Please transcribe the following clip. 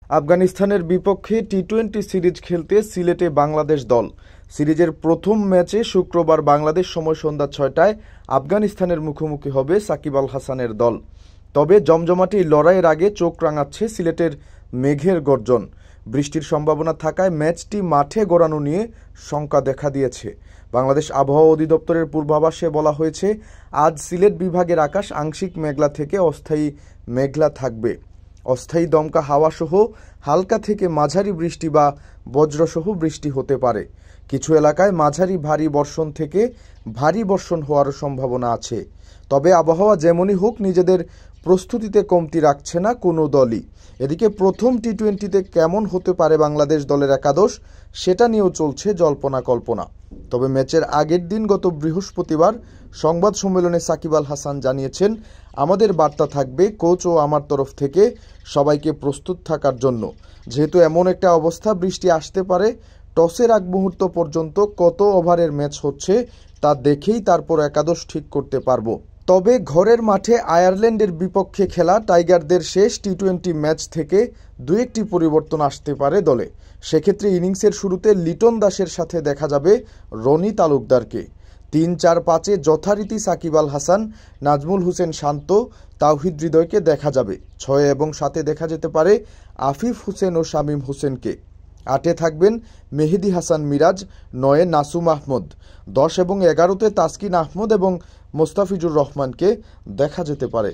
আফগানিস্তানের বিপক্ষে টি-20 সিরিজ খেলতে সিলেটে বাংলাদেশ দল। সিরিজের প্রথম ম্যাচে শুক্রবার বাংলাদেশ সময় সন্ধ্যা ৬টায় আফগানিস্তানের মুখোমুখি হবে সাকিব আল হাসানের দল। তবে জমজমাটি লড়াইয়ের আগে চোখ রাঙাচ্ছে সিলেটের মেঘের গর্জন। বৃষ্টির সম্ভাবনা থাকায় ম্যাচটি মাঠে গড়ানো নিয়ে শঙ্কা দেখা দিয়েছে। বাংলাদেশ আবহাওয়া অধিদপ্তরের পূর্বাভাসে বলা হয়েছে, আজ সিলেট বিভাগের আকাশ আংশিক মেঘলা থেকে অস্থায়ী মেঘলা থাকবে। অস্থায়ী দমকা হাওয়াসহ হালকা থেকে মাঝারি বৃষ্টি বা বজ্রসহ বৃষ্টি হতে পারে। কিছু এলাকায় মাঝারি ভারী বর্ষণ থেকে ভারী বর্ষণ হওয়ার সম্ভাবনা আছে। তবে আবহাওয়া যেমনই হোক, নিজেদের প্রস্তুতিতে কমতি রাখছে না কোনো দলই। এদিকে প্রথম টি-20তে কেমন হতে পারে বাংলাদেশ দলের একাদশ, সেটা নিয়েও চলছে জল্পনা কল্পনা। তবে ম্যাচের আগের দিন গত বৃহস্পতিবার সংবাদ সম্মেলনে সাকিব আল হাসান জানিয়েছেন, আমাদের বার্তা থাকবে কোচ ও আমার তরফ থেকে সবাইকে প্রস্তুত থাকার জন্য। যেহেতু এমন একটা অবস্থা, বৃষ্টি আসতে পারে, টসের আগ মুহূর্ত পর্যন্ত কত ওভারের ম্যাচ হচ্ছে তা দেখেই তারপর একাদশ ঠিক করতে পারবো। তবে ঘরের মাঠে আয়ারল্যান্ডের বিপক্ষে খেলা টাইগারদের শেষ টি-20 ম্যাচ থেকে দু একটি পরিবর্তন আসতে পারে দলে। সেক্ষেত্রে ইনিংসের শুরুতে লিটন দাসের সাথে দেখা যাবে রনি তালুকদারকে। ৩-৪-৫-এ যথারীতি সাকিব আল হাসান, নাজমুল হোসেন শান্ত, তাওহিদ হৃদয়কে দেখা যাবে। ৬ এবং ৭-এ দেখা যেতে পারে আফিফ হোসেন ও শামীম হোসেনকে। ৮-এ থাকবেন মেহেদী হাসান মিরাজ, ৯-এ নাসুম আহমদ, ১০ এবং ১১-তে তাসকিন আহমদ এবং মোস্তাফিজুর রহমানকে দেখা যেতে পারে।